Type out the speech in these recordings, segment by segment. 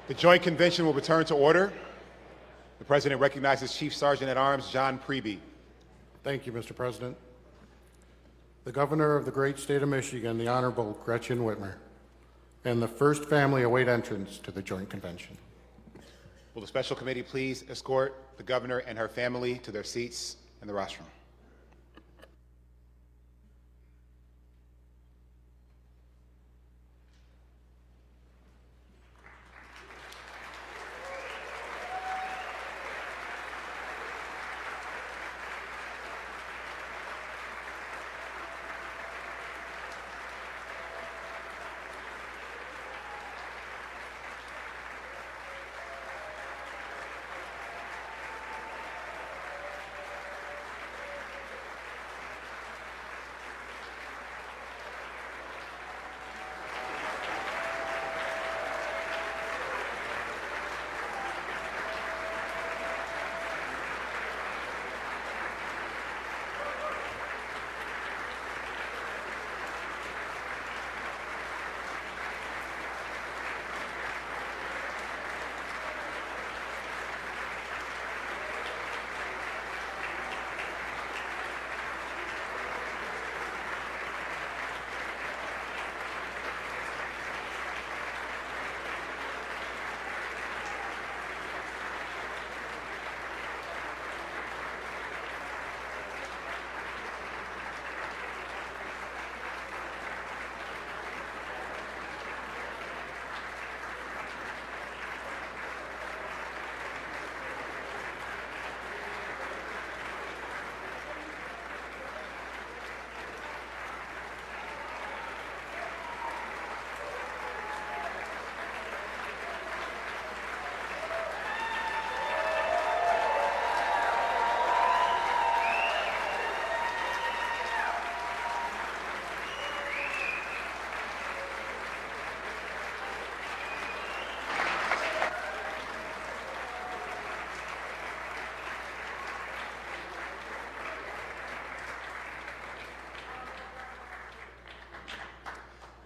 The Joint Convention will return to order. The President recognizes Chief Sergeant at Arms John Priebe. Thank you, Mr. President. The Governor of the great state of Michigan, the Honorable Gretchen Whitmer, and the first family await entrance to the Joint Convention. Will the Special Committee please escort the Governor and her family to their seats in the rostrum?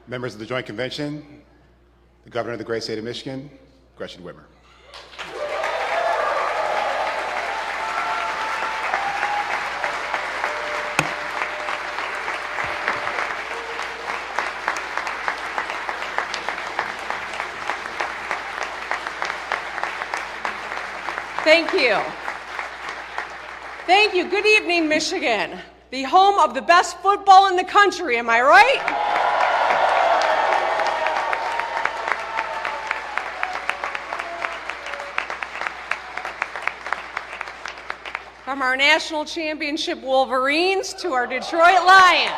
Members of the Joint Convention, the Governor of the great state of Michigan, Gretchen Whitmer. Thank you. Thank you. Good evening, Michigan, the home of the best football in the country, am I right? From our national championship Wolverines to our Detroit Lions.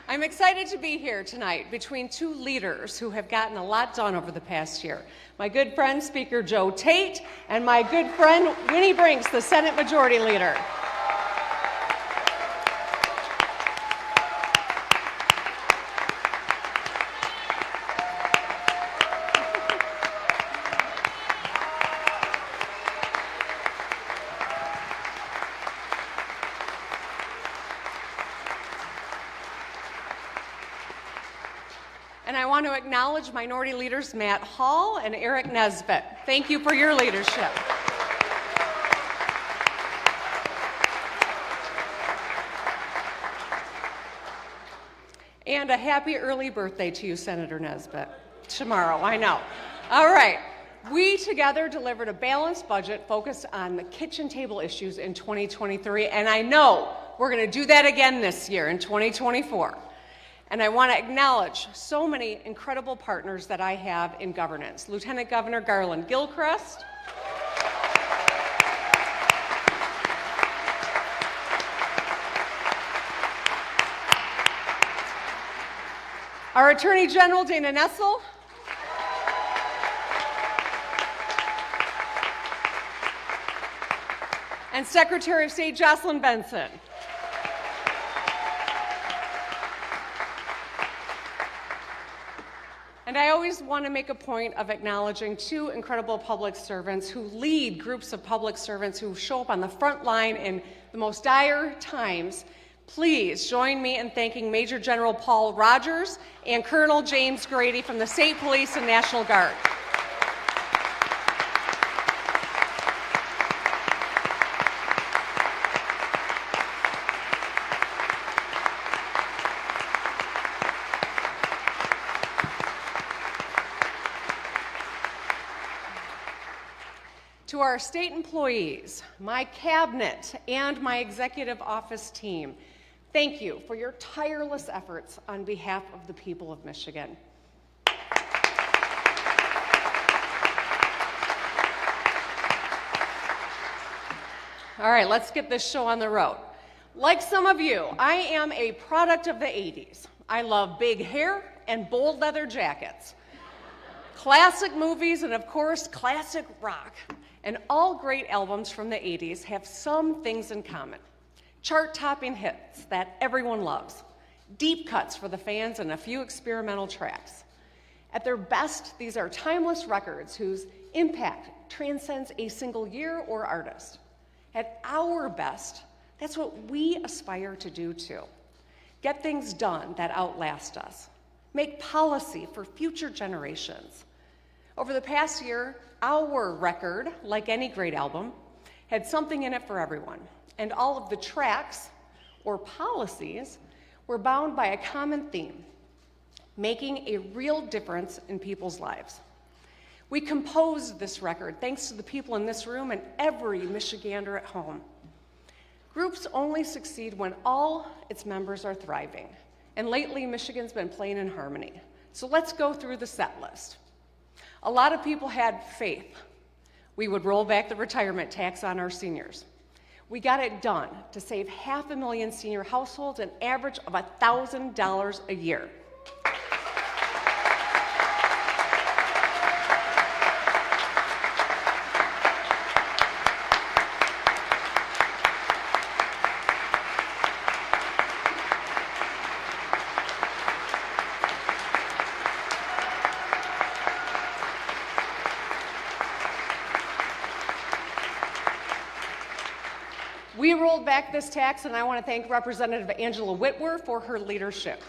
I'm excited to be here tonight between two leaders who have gotten a lot done over the past year. My good friend, Speaker Joe Tate, and my good friend, Winnie Brinks, the Senate Majority Leader. And I want to acknowledge Minority Leaders Matt Hall and Eric Nesbitt. Thank you for your leadership. And a happy early birthday to you, Senator Nesbitt. Tomorrow, I know. All right. We together delivered a balanced budget focused on the kitchen table issues in 2023, and I know we're going to do that again this year in 2024. And I want to acknowledge so many incredible partners that I have in governance. Lieutenant Governor Garland Gilchrist, our Attorney General Dana Nessel, and Secretary of State Jocelyn Benson. And I always want to make a point of acknowledging two incredible public servants who lead groups of public servants who show up on the front line in the most dire times, Please join me in thanking Major General Paul Rogers and Colonel James Grady from the State Police and National Guard. To our state employees, my cabinet, and my executive office team, thank you for your tireless efforts on behalf of the people of Michigan. All right, let's get this show on the road. Like some of you, I am a product of the 80s. I love big hair and bold leather jackets, classic movies, and of course, classic rock. And all great albums from the 80s have some things in common. Chart-topping hits that everyone loves, deep cuts for the fans, and a few experimental tracks. At their best, these are timeless records whose impact transcends a single year or artist. At our best, that's what we aspire to do too. Get things done that outlast us. Make policy for future generations. Over the past year, our record, like any great album, had something in it for everyone. And all of the tracks, or policies, were bound by a common theme, making a real difference in people's lives. We composed this record thanks to the people in this room and every Michigander at home. Groups only succeed when all its members are thriving. And lately, Michigan's been playing in harmony. So let's go through the set list. A lot of people had faith we would roll back the retirement tax on our seniors. We got it done to save 500,000 senior households an average of $1,000 a year. We rolled back this tax, and I want to thank Representative Angela Whitmer for her leadership.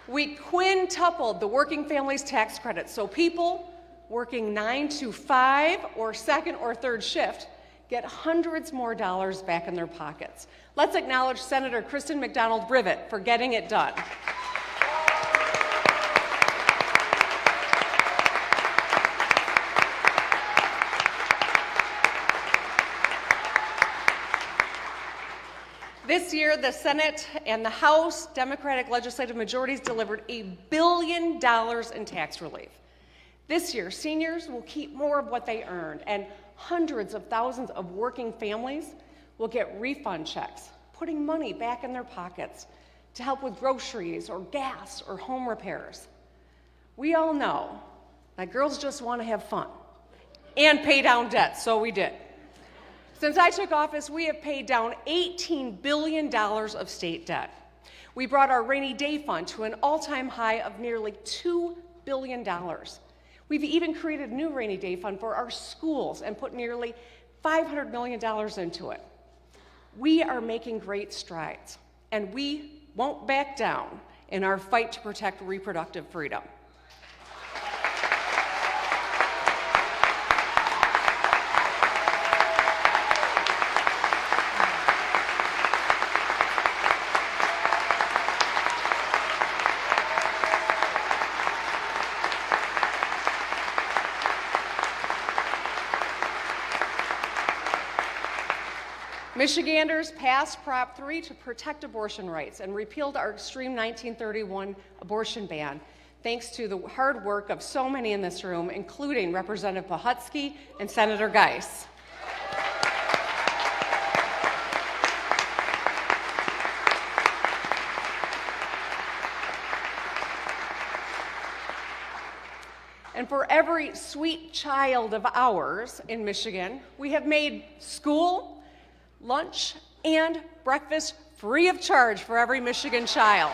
We quintupled the working families tax credit, so people working 9 to 5 or second or third shift get hundreds more dollars back in their pockets. Let's acknowledge Senator Kristen McDonald-Rivet for getting it done. This year, the Senate and the House Democratic legislative majorities delivered $1 billion in tax relief. This year, seniors will keep more of what they earned, and hundreds of thousands of working families will get refund checks, putting money back in their pockets to help with groceries or gas or home repairs. We all know that girls just want to have fun and pay down debt, so we did. Since I took office, we have paid down $18 billion of state debt. We brought our rainy day fund to an all-time high of nearly $2 billion. We've even created a new rainy day fund for our schools and put nearly $500 million into it. We are making great strides, and we won't back down in our fight to protect reproductive freedom. Michiganders passed Prop 3 to protect abortion rights and repealed our extreme 1931 abortion ban, thanks to the hard work of so many in this room, including Representative Pahutsky and Senator Geis. And for every sweet child of ours in Michigan, we have made school, lunch, and breakfast free of charge for every Michigan child.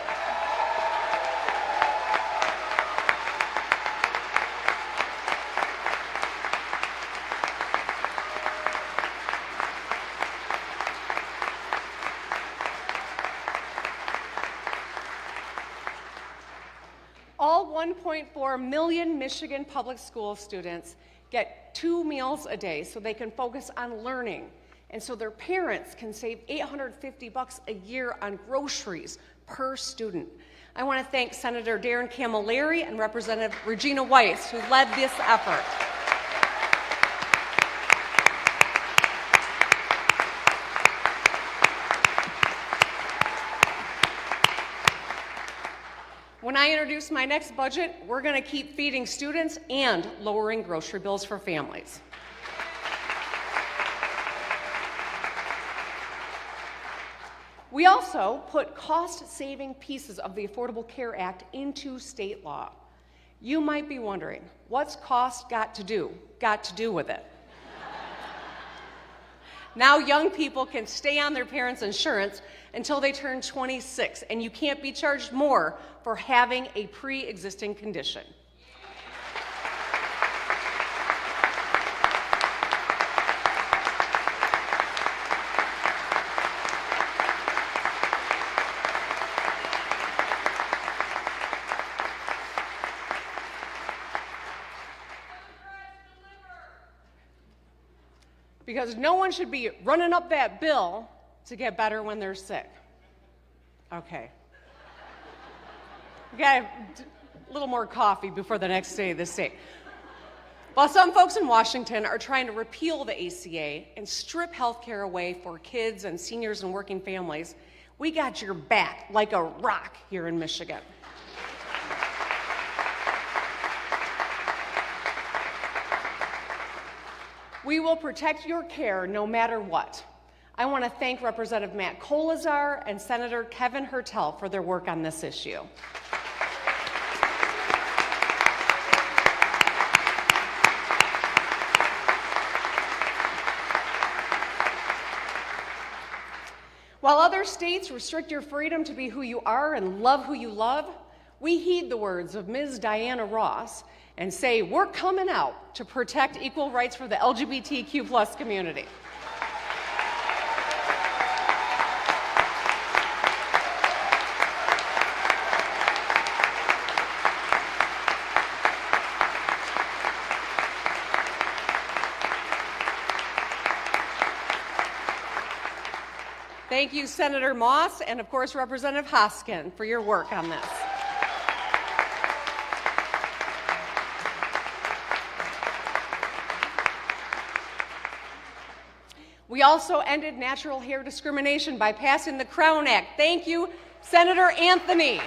All 1.4 million Michigan public school students get 2 meals a day so they can focus on learning, and so their parents can save $850 a year on groceries per student. I want to thank Senator Darren Camilleri and Representative Regina Weiss, who led this effort. When I introduce my next budget, we're going to keep feeding students and lowering grocery bills for families. We also put cost-saving pieces of the Affordable Care Act into state law. You might be wondering, what's cost got to do with it? Now young people can stay on their parents' insurance until they turn 26, and you can't be charged more for having a pre-existing condition. Because no one should be running up that bill to get better when they're sick. Okay. We got a little more coffee before the next day of the state. While some folks in Washington are trying to repeal the ACA and strip health care away for kids and seniors and working families, we got your back like a rock here in Michigan. We will protect your care no matter what. I want to thank Representative Matt Kolazar and Senator Kevin Hertel for their work on this issue. While other states restrict your freedom to be who you are and love who you love, we heed the words of Ms. Diana Ross and say we're coming out to protect equal rights for the LGBTQ+ community. Thank you, Senator Moss, and of course, Representative Hoskin, for your work on this. We also ended natural hair discrimination by passing the Crown Act. Thank you, Senator Anthony.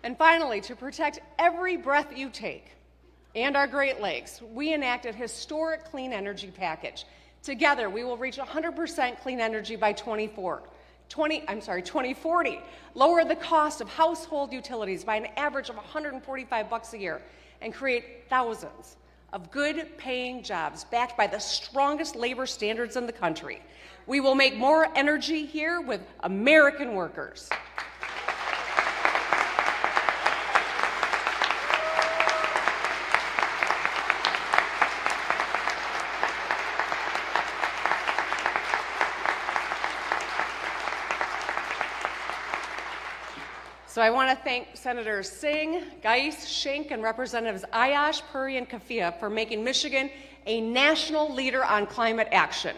And finally, to protect every breath you take and our Great Lakes, we enacted a historic clean energy package. Together, we will reach 100% clean energy by 2040, lower the cost of household utilities by an average of $145 a year, and create thousands of good-paying jobs backed by the strongest labor standards in the country. We will make more energy here with American workers. So I want to thank Senators Singh, Geis, Schenck, and Representatives Ayash, Puri, and Kafia for making Michigan a national leader on climate action.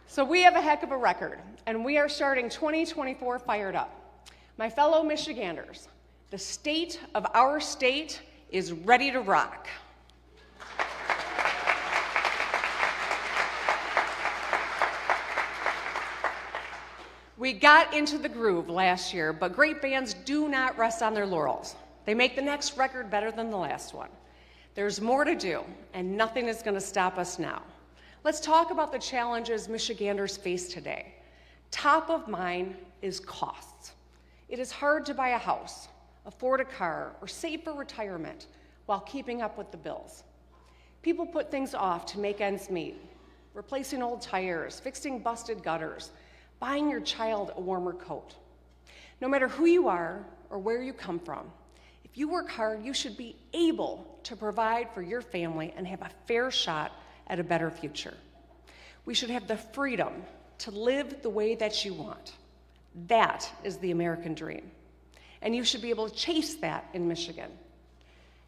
So we have a heck of a record, and we are starting 2024 fired up. My fellow Michiganders, the state of our state is ready to rock. We got into the groove last year, but great bands do not rest on their laurels. They make the next record better than the last one. There's more to do, and nothing is going to stop us now. Let's talk about the challenges Michiganders face today. Top of mind is costs. It is hard to buy a house, afford a car, or save for retirement while keeping up with the bills. People put things off to make ends meet, replacing old tires, fixing busted gutters, buying your child a warmer coat. No matter who you are or where you come from, if you work hard, you should be able to provide for your family and have a fair shot at a better future. We should have the freedom to live the way that you want. That is the American dream. And you should be able to chase that in Michigan.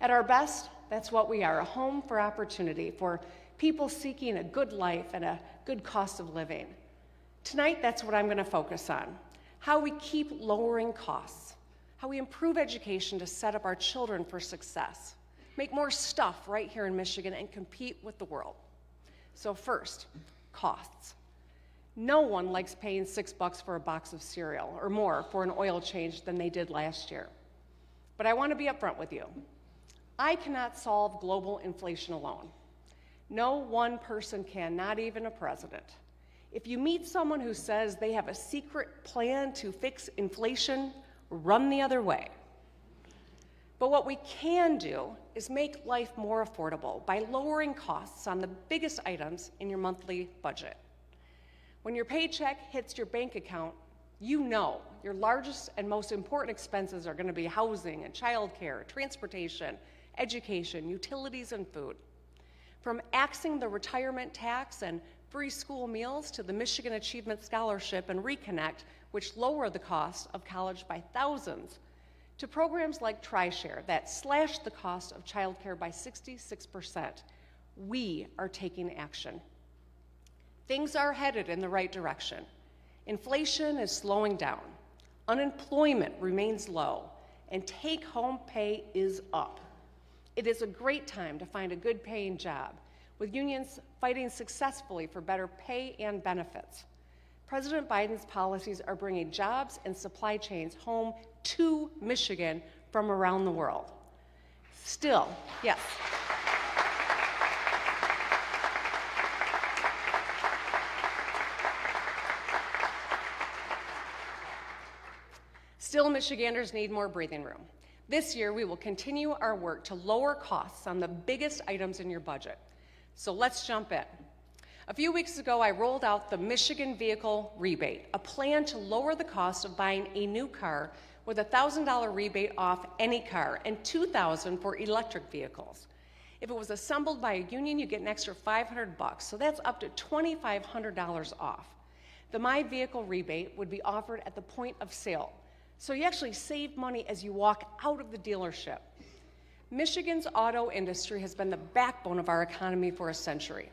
At our best, that's what we are, a home for opportunity for people seeking a good life and a good cost of living. Tonight, that's what I'm going to focus on, how we keep lowering costs, how we improve education to set up our children for success, make more stuff right here in Michigan, and compete with the world. So first, costs. No one likes paying $6 for a box of cereal or more for an oil change than they did last year. But I want to be upfront with you. I cannot solve global inflation alone. No one person can, not even a president. If you meet someone who says they have a secret plan to fix inflation, run the other way. But what we can do is make life more affordable by lowering costs on the biggest items in your monthly budget. When your paycheck hits your bank account, you know your largest and most important expenses are going to be housing and childcare, transportation, education, utilities, and food. From axing the retirement tax and free school meals to the Michigan Achievement Scholarship and Reconnect, which lower the cost of college by thousands, to programs like TriShare that slash the cost of childcare by 66%, we are taking action. Things are headed in the right direction. Inflation is slowing down, unemployment remains low, and take-home pay is up. It is a great time to find a good-paying job, with unions fighting successfully for better pay and benefits. President Biden's policies are bringing jobs and supply chains home to Michigan from around the world. Still, yes. Still, Michiganders need more breathing room. This year, we will continue our work to lower costs on the biggest items in your budget. So let's jump in. A few weeks ago, I rolled out the Michigan Vehicle Rebate, a plan to lower the cost of buying a new car with a $1,000 rebate off any car and $2,000 for electric vehicles. If it was assembled by a union, you get an extra $500, so that's up to $2,500 off. The My Vehicle Rebate would be offered at the point of sale, so you actually save money as you walk out of the dealership. Michigan's auto industry has been the backbone of our economy for a century,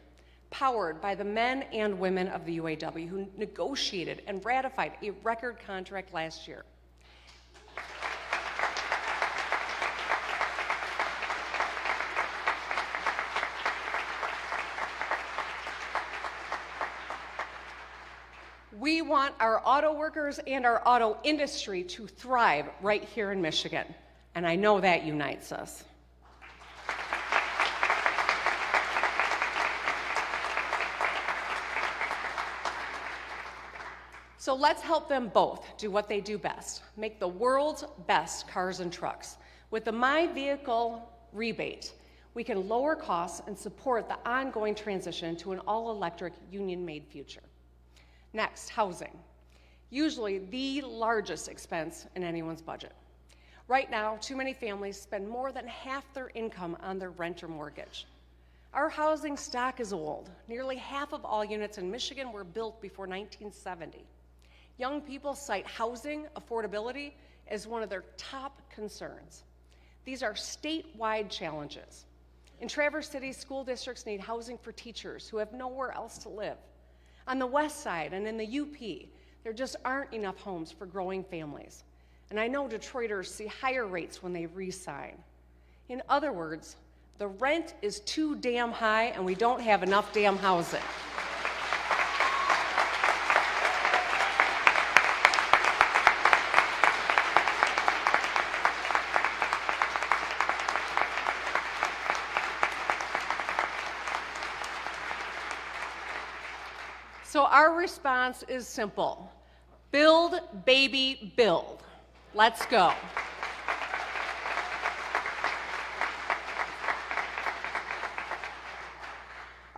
powered by the men and women of the UAW who negotiated and ratified a record contract last year. We want our auto workers and our auto industry to thrive right here in Michigan, and I know that unites us. So let's help them both do what they do best, make the world's best cars and trucks. With the My Vehicle Rebate, we can lower costs and support the ongoing transition to an all-electric, union-made future. Next, housing. Usually the largest expense in anyone's budget. Right now, too many families spend more than half their income on their rent or mortgage. Our housing stock is old. Nearly half of all units in Michigan were built before 1970. Young people cite housing affordability as one of their top concerns. These are statewide challenges. In Traverse City, school districts need housing for teachers who have nowhere else to live. On the west side and in the UP, there just aren't enough homes for growing families. And I know Detroiters see higher rates when they re-sign. In other words, the rent is too damn high and we don't have enough damn housing. So our response is simple. Build, baby, build. Let's go.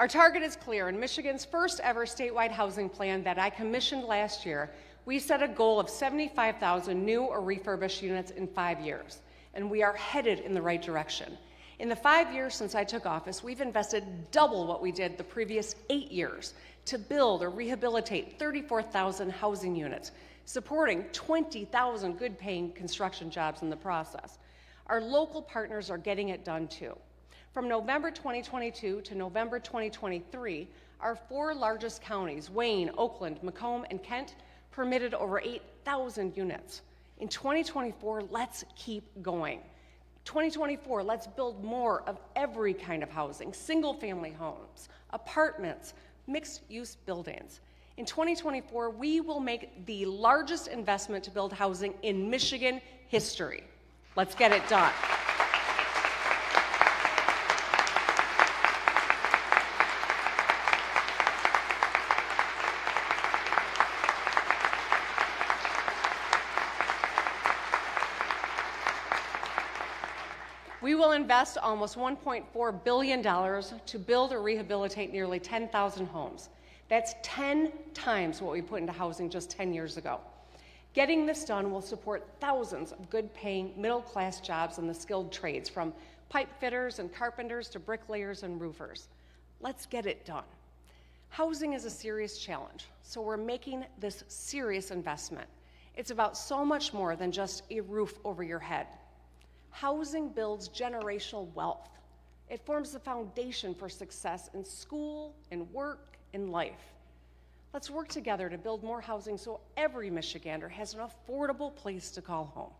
Our target is clear. In Michigan's first ever statewide housing plan that I commissioned last year, we set a goal of 75,000 new or refurbished units in 5 years, and we are headed in the right direction. In the 5 years since I took office, we've invested double what we did the previous 8 years to build or rehabilitate 34,000 housing units, supporting 20,000 good-paying construction jobs in the process. Our local partners are getting it done too. From November 2022 to November 2023, our 4 largest counties, Wayne, Oakland, Macomb, and Kent, permitted over 8,000 units. In 2024, let's keep going. 2024, let's build more of every kind of housing, single-family homes, apartments, mixed-use buildings. In 2024, we will make the largest investment to build housing in Michigan history. Let's get it done. We will invest almost $1.4 billion to build or rehabilitate nearly 10,000 homes. That's 10 times what we put into housing just 10 years ago. Getting this done will support thousands of good-paying, middle-class jobs in the skilled trades, from pipe fitters and carpenters to bricklayers and roofers. Let's get it done. Housing is a serious challenge, so we're making this serious investment. It's about so much more than just a roof over your head. Housing builds generational wealth. It forms the foundation for success in school, in work, in life. Let's work together to build more housing so every Michigander has an affordable place to call home.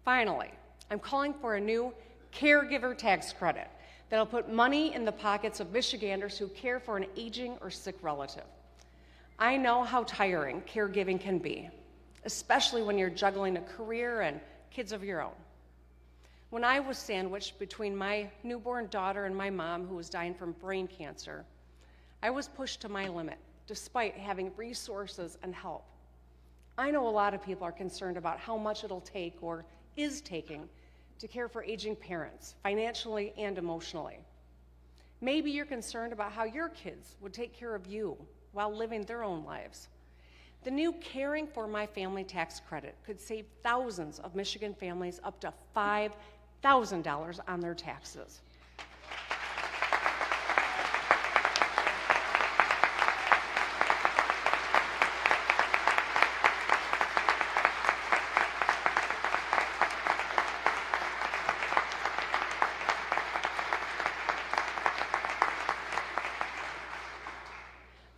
Finally, I'm calling for a new caregiver tax credit that'll put money in the pockets of Michiganders who care for an aging or sick relative. I know how tiring caregiving can be, especially when you're juggling a career and kids of your own. When I was sandwiched between my newborn daughter and my mom, who was dying from brain cancer, I was pushed to my limit, despite having resources and help. I know a lot of people are concerned about how much it'll take, or is taking, to care for aging parents, financially and emotionally. Maybe you're concerned about how your kids would take care of you while living their own lives. The new Caring for My Family tax credit could save thousands of Michigan families up to $5,000 on their taxes.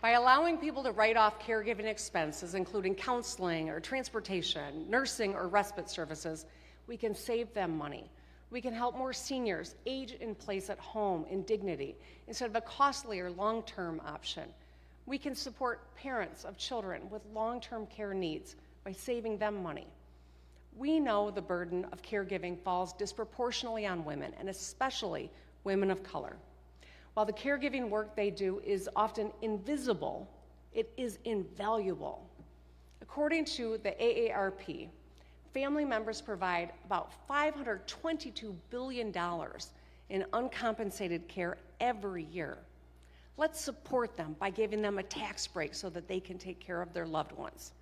By allowing people to write off caregiving expenses, including counseling or transportation, nursing or respite services, we can save them money. We can help more seniors age in place at home in dignity instead of a costly or long-term option. We can support parents of children with long-term care needs by saving them money. We know the burden of caregiving falls disproportionately on women, and especially women of color. While the caregiving work they do is often invisible, it is invaluable. According to the AARP, family members provide about $522 billion in uncompensated care every year. Let's support them by giving them a tax break so that they can take care of their loved ones.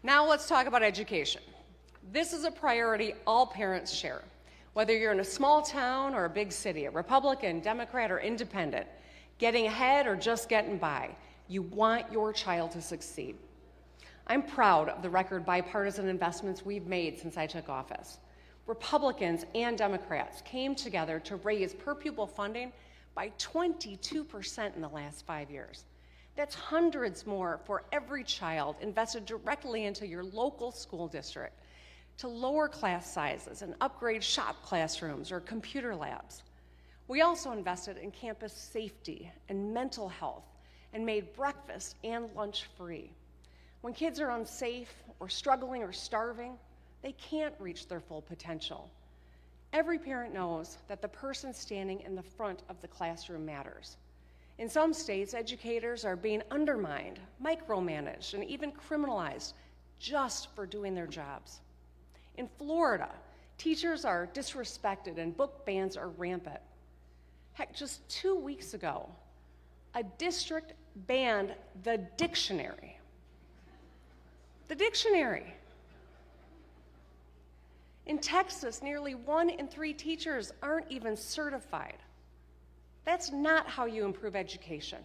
Now let's talk about education. This is a priority all parents share. Whether you're in a small town or a big city, a Republican, Democrat, or independent, getting ahead or just getting by, you want your child to succeed. I'm proud of the record bipartisan investments we've made since I took office. Republicans and Democrats came together to raise per pupil funding by 22% in the last 5 years. That's hundreds more for every child invested directly into your local school district, to lower class sizes and upgrade shop classrooms or computer labs. We also invested in campus safety and mental health and made breakfast and lunch free. When kids are unsafe or struggling or starving, they can't reach their full potential. Every parent knows that the person standing in the front of the classroom matters. In some states, educators are being undermined, micromanaged, and even criminalized just for doing their jobs. In Florida, teachers are disrespected and book bans are rampant. Heck, just 2 weeks ago, a district banned the dictionary. The dictionary. In Texas, nearly 1 in 3 teachers aren't even certified. That's not how you improve education.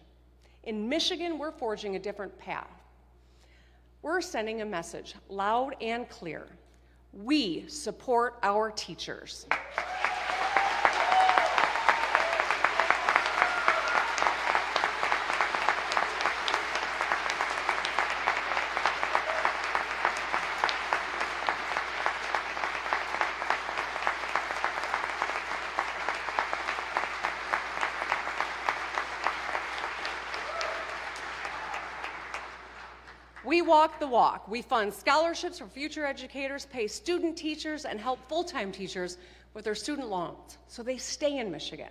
In Michigan, we're forging a different path. We're sending a message loud and clear. We support our teachers. We walk the walk. We fund scholarships for future educators, pay student teachers, and help full-time teachers with their student loans so they stay in Michigan.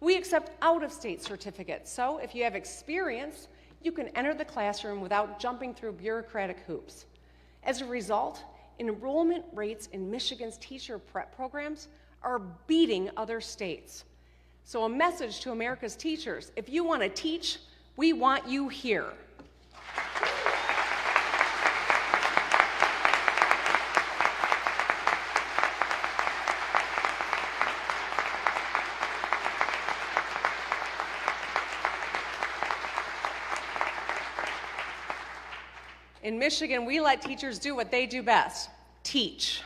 We accept out-of-state certificates, so if you have experience, you can enter the classroom without jumping through bureaucratic hoops. As a result, enrollment rates in Michigan's teacher prep programs are beating other states. So a message to America's teachers: if you want to teach, we want you here. In Michigan, we let teachers do what they do best: teach.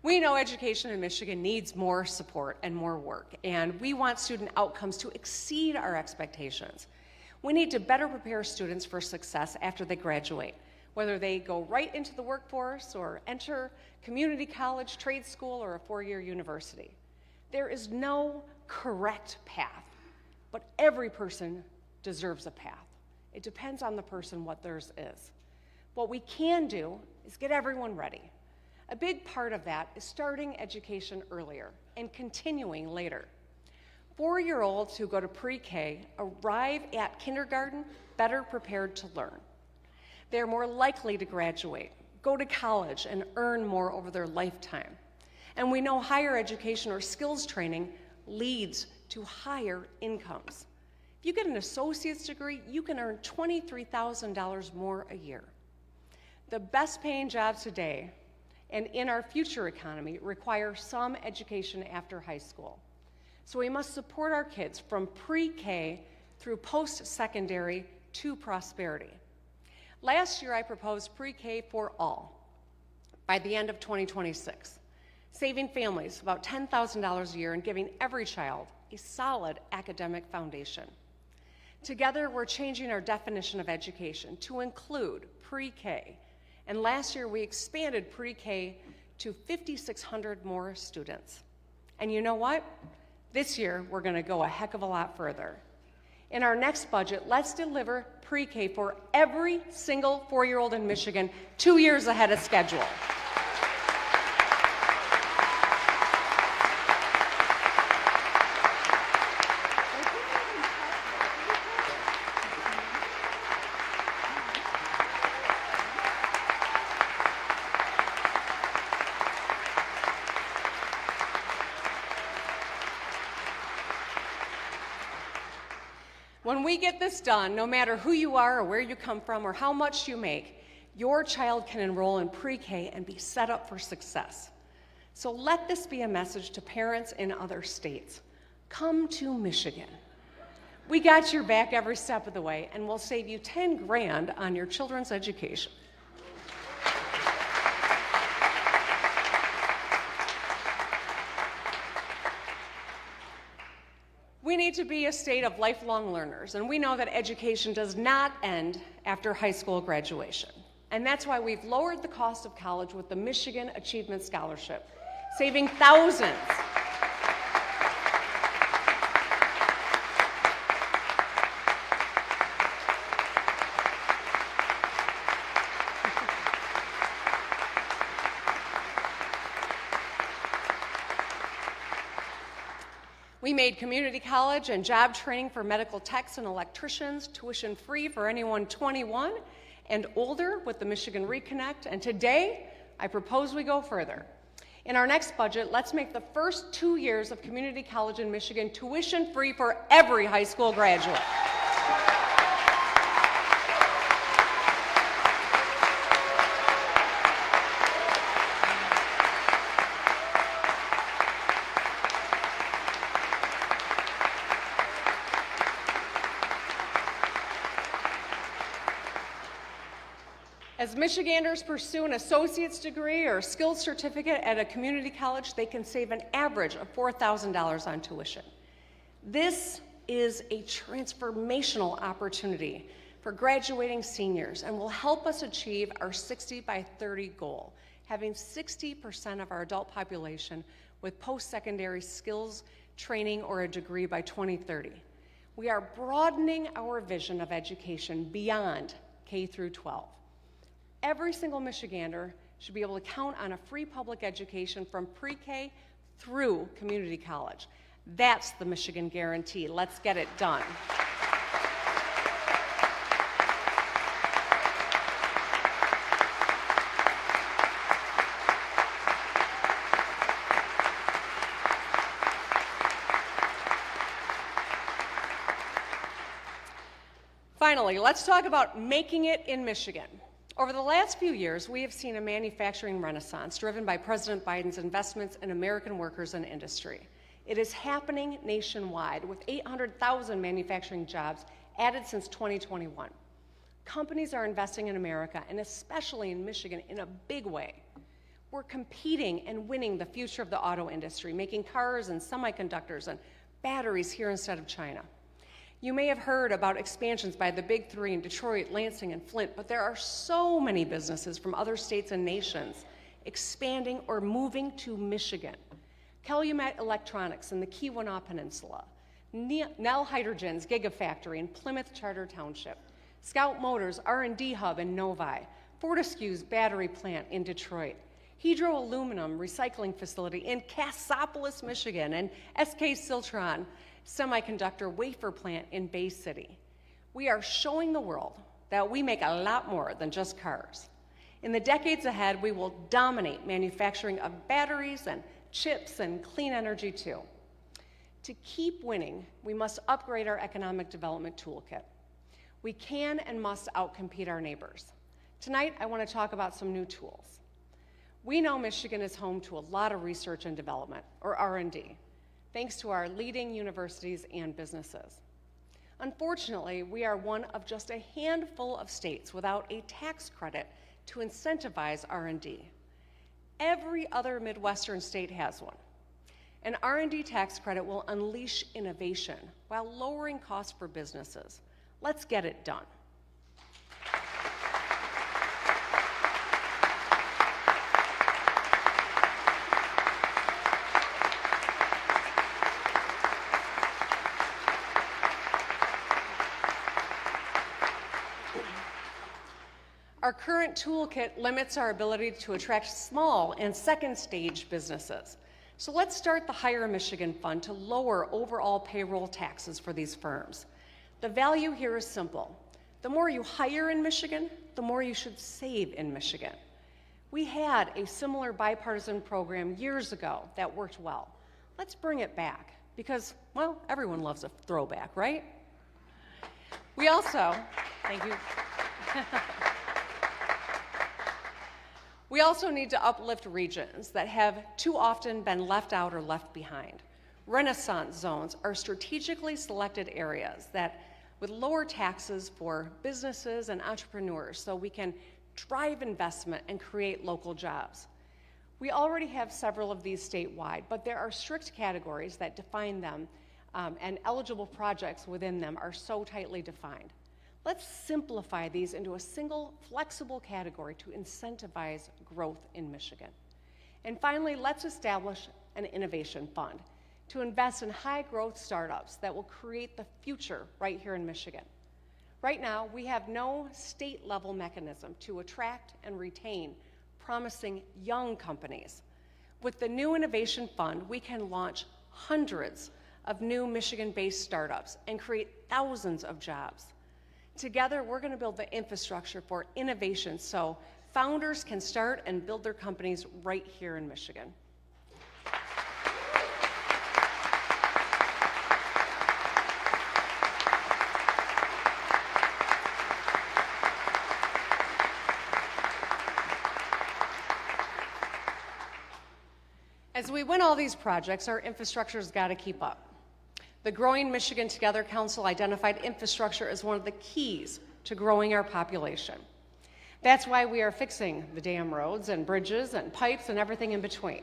We know education in Michigan needs more support and more work, and we want student outcomes to exceed our expectations. We need to better prepare students for success after they graduate, whether they go right into the workforce or enter community college, trade school, or a 4-year university. There is no correct path, but every person deserves a path. It depends on the person what theirs is. What we can do is get everyone ready. A big part of that is starting education earlier and continuing later. 4-year-olds who go to pre-K arrive at kindergarten better prepared to learn. They're more likely to graduate, go to college, and earn more over their lifetime. And we know higher education or skills training leads to higher incomes. If you get an associate's degree, you can earn $23,000 more a year. The best paying jobs today and in our future economy require some education after high school. So we must support our kids from pre-K through post-secondary to prosperity. Last year, I proposed pre-K for all by the end of 2026, saving families about $10,000 a year and giving every child a solid academic foundation. Together, we're changing our definition of education to include pre-K. And last year, we expanded pre-K to 5,600 more students. And you know what? This year, we're going to go a heck of a lot further. In our next budget, let's deliver pre-K for every single 4-year-old in Michigan 2 years ahead of schedule. When we get this done, no matter who you are or where you come from or how much you make, your child can enroll in pre-K and be set up for success. So let this be a message to parents in other states. Come to Michigan. We got your back every step of the way, and we'll save you $10 grand on your children's education. We need to be a state of lifelong learners, and we know that education does not end after high school graduation. And that's why we've lowered the cost of college with the Michigan Achievement Scholarship, saving thousands. We made community college and job training for medical techs and electricians tuition-free for anyone 21 and older with the Michigan Reconnect, and today I propose we go further. In our next budget, let's make the first 2 years of community college in Michigan tuition-free for every high school graduate. As Michiganders pursue an associate's degree or skills certificate at a community college, they can save an average of $4,000 on tuition. This is a transformational opportunity for graduating seniors and will help us achieve our 60 by 30 goal, having 60% of our adult population with post-secondary skills training or a degree by 2030. We are broadening our vision of education beyond K through 12. Every single Michigander should be able to count on a free public education from pre-K through community college. That's the Michigan guarantee. Let's get it done. Finally, let's talk about making it in Michigan. Over the last few years, we have seen a manufacturing renaissance driven by President Biden's investments in American workers and industry. It is happening nationwide with 800,000 manufacturing jobs added since 2021. Companies are investing in America, and especially in Michigan, in a big way. We're competing and winning the future of the auto industry, making cars and semiconductors and batteries here instead of China. You may have heard about expansions by the big three in Detroit, Lansing, and Flint, but there are so many businesses from other states and nations expanding or moving to Michigan. Calumet Electronics in the Keweenaw Peninsula, Nell Hydrogen's Gigafactory in Plymouth Charter Township, Scout Motors R&D Hub in Novi, Fortescue's battery plant in Detroit, Hydro Aluminum Recycling Facility in Cassopolis, Michigan, and SK Siltron Semiconductor Wafer Plant in Bay City. We are showing the world that we make a lot more than just cars. In the decades ahead, we will dominate manufacturing of batteries and chips and clean energy too. To keep winning, we must upgrade our economic development toolkit. We can and must outcompete our neighbors. Tonight, I want to talk about some new tools. We know Michigan is home to a lot of research and development, or R&D, thanks to our leading universities and businesses. Unfortunately, we are one of just a handful of states without a tax credit to incentivize R&D. Every other Midwestern state has one. An R&D tax credit will unleash innovation while lowering costs for businesses. Let's get it done. Our current toolkit limits our ability to attract small and second-stage businesses. So let's start the Hire Michigan Fund to lower overall payroll taxes for these firms. The value here is simple. The more you hire in Michigan, the more you should save in Michigan. We had a similar bipartisan program years ago that worked well. Let's bring it back because, well, everyone loves a throwback, right? We also, thank you. We also need to uplift regions that have too often been left out or left behind. Renaissance zones are strategically selected areas that with lower taxes for businesses and entrepreneurs so we can drive investment and create local jobs. We already have several of these statewide, but there are strict categories that define them and eligible projects within them are so tightly defined. Let's simplify these into a single flexible category to incentivize growth in Michigan. And finally, let's establish an innovation fund to invest in high growth startups that will create the future right here in Michigan. Right now, we have no state level mechanism to attract and retain promising young companies. With the new innovation fund, we can launch hundreds of new Michigan-based startups and create thousands of jobs. Together, we're going to build the infrastructure for innovation so founders can start and build their companies right here in Michigan. As we win all these projects, our infrastructure's got to keep up. The Growing Michigan Together Council identified infrastructure as one of the keys to growing our population. That's why we are fixing the damn roads and bridges and pipes and everything in between.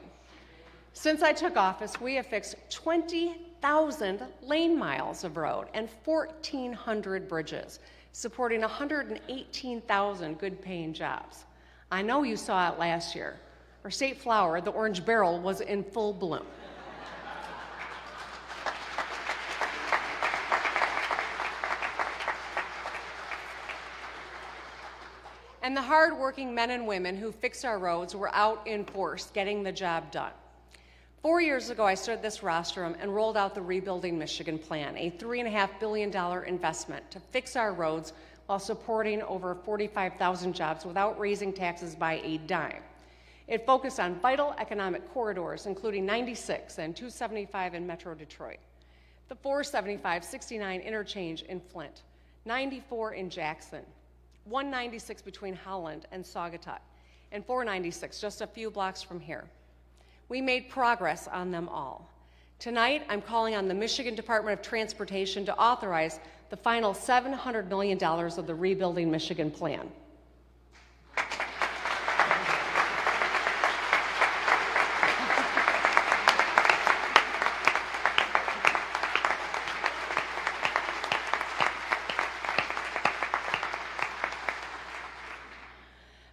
Since I took office, we have fixed 20,000 lane miles of road and 1,400 bridges, supporting 118,000 good-paying jobs. I know you saw it last year. Our state flower, the orange beryl, was in full bloom. And the hard-working men and women who fix our roads were out in force getting the job done. 4 years ago, I stood this rostrum and rolled out the Rebuilding Michigan Plan, a $3.5 billion investment to fix our roads while supporting over 45,000 jobs without raising taxes by a dime. It focused on vital economic corridors, including 96 and 275 in Metro Detroit, the 475-69 interchange in Flint, 94 in Jackson, 196 between Holland and Saugatuck, and 496 just a few blocks from here. We made progress on them all. Tonight, I'm calling on the Michigan Department of Transportation to authorize the final $700 million of the Rebuilding Michigan Plan.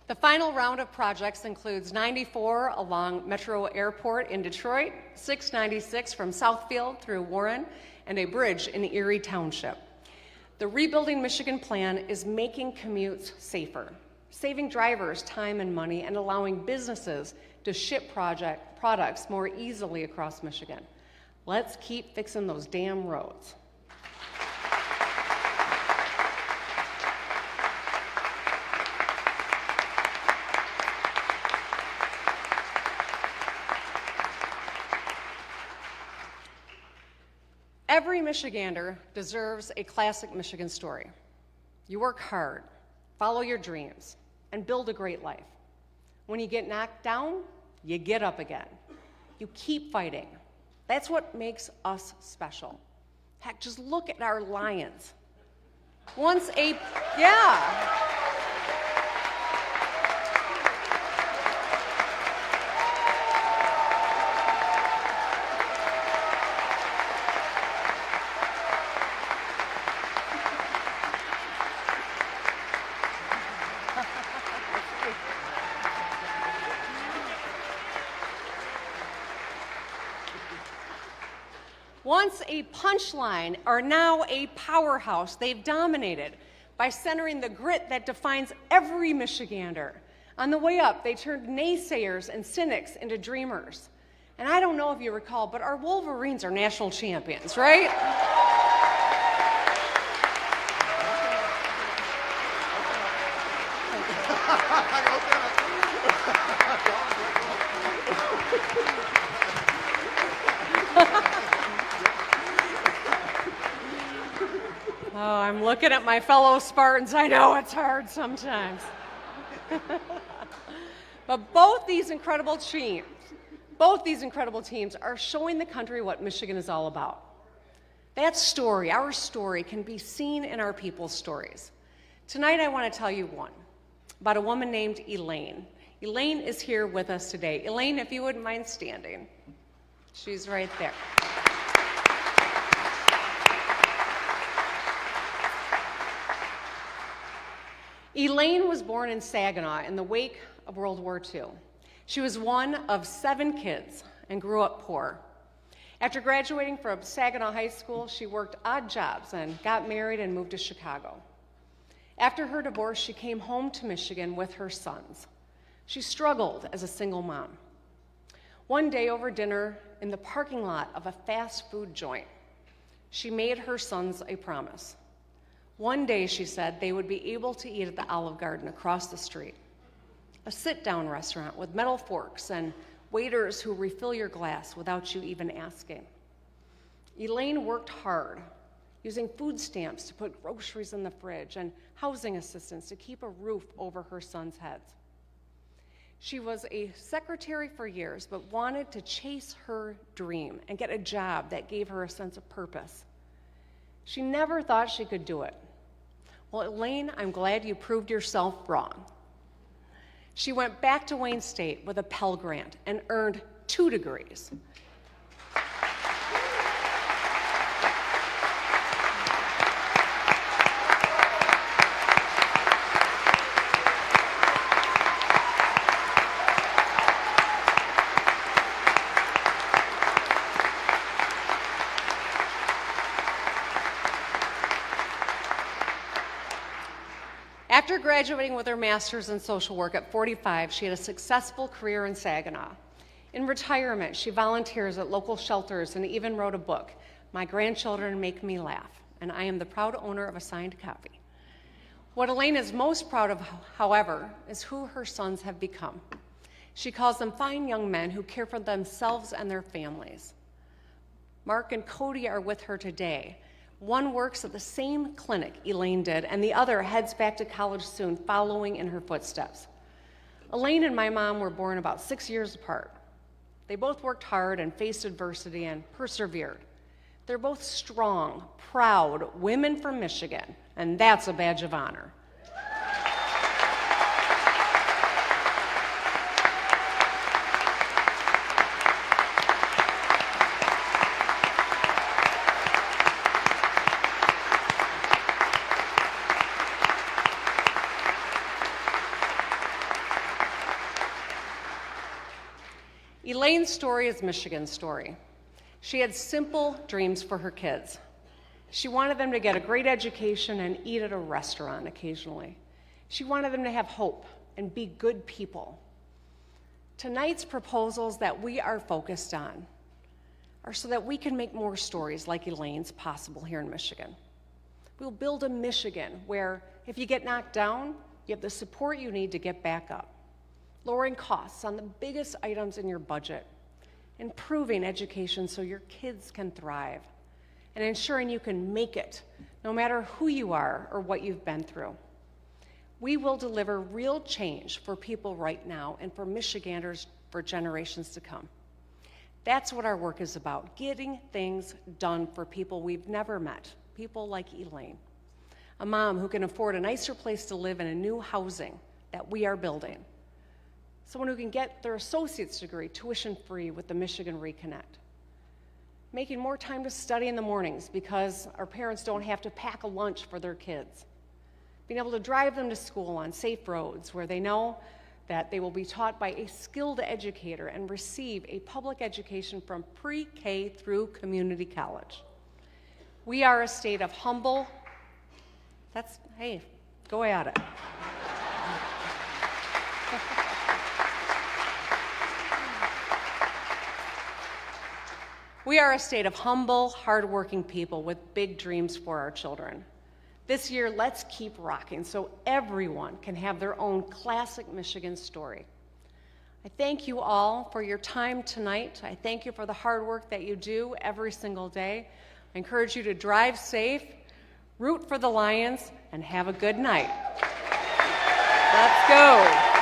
The final round of projects includes 94 along Metro Airport in Detroit, 696 from Southfield through Warren, and a bridge in Erie Township. The Rebuilding Michigan Plan is making commutes safer, saving drivers time and money, and allowing businesses to ship products more easily across Michigan. Let's keep fixing those damn roads. Every Michigander deserves a classic Michigan story. You work hard, follow your dreams, and build a great life. When you get knocked down, you get up again. You keep fighting. That's what makes us special. Heck, just look at our Lions. Yeah. Once a punchline are now a powerhouse they've dominated by centering the grit that defines every Michigander. On the way up, they turned naysayers and cynics into dreamers. And I don't know if you recall, but our Wolverines are national champions, right? Oh, I'm looking at my fellow Spartans. I know it's hard sometimes. But both these incredible teams are showing the country what Michigan is all about. That story, our story, can be seen in our people's stories. Tonight I want to tell you one about a woman named Elaine. Elaine is here with us today. Elaine, if you wouldn't mind standing. She's right there. Elaine was born in Saginaw in the wake of World War II. She was one of 7 kids and grew up poor. After graduating from Saginaw High School, she worked odd jobs and got married and moved to Chicago. After her divorce, she came home to Michigan with her sons. She struggled as a single mom. One day over dinner in the parking lot of a fast food joint, She made her sons a promise. One day, she said, they would be able to eat at the Olive Garden across the street, a sit-down restaurant with metal forks and waiters who refill your glass without you even asking. Elaine worked hard, using food stamps to put groceries in the fridge and housing assistance to keep a roof over her sons' heads. She was a secretary for years, but wanted to chase her dream and get a job that gave her a sense of purpose. She never thought she could do it. Well, Elaine, I'm glad you proved yourself wrong. She went back to Wayne State with a Pell Grant and earned 2 degrees. After graduating with her master's in social work at 45, she had a successful career in Saginaw. In retirement, she volunteers at local shelters and even wrote a book, My Grandchildren Make Me Laugh, and I am the proud owner of a signed copy. What Elaine is most proud of, however, is who her sons have become. She calls them fine young men who care for themselves and their families. Mark and Cody are with her today. One works at the same clinic Elaine did, and the other heads back to college soon, following in her footsteps. Elaine and my mom were born about 6 years apart. They both worked hard and faced adversity and persevered. They're both strong, proud women from Michigan, and that's a badge of honor. Elaine's story is Michigan's story. She had simple dreams for her kids. She wanted them to get a great education and eat at a restaurant occasionally. She wanted them to have hope and be good people. Tonight's proposals that we are focused on are so that we can make more stories like Elaine's possible here in Michigan. We'll build a Michigan where if you get knocked down, you have the support you need to get back up. Lowering costs on the biggest items in your budget, improving education so your kids can thrive, and ensuring you can make it no matter who you are or what you've been through. We will deliver real change for people right now and for Michiganders for generations to come. That's what our work is about, getting things done for people we've never met, people like Elaine, a mom who can afford a nicer place to live in a new housing that we are building. Someone who can get their associate's degree tuition-free with the Michigan Reconnect. Making more time to study in the mornings because our parents don't have to pack a lunch for their kids. Being able to drive them to school on safe roads where they know that they will be taught by a skilled educator and receive a public education from pre-K through community college. We are a state of humble, hey, go at it. We are a state of humble, hardworking people with big dreams for our children. This year, let's keep rocking so everyone can have their own classic Michigan story. I thank you all for your time tonight. I thank you for the hard work that you do every single day. I encourage you to drive safe, root for the Lions, and have a good night. Let's go.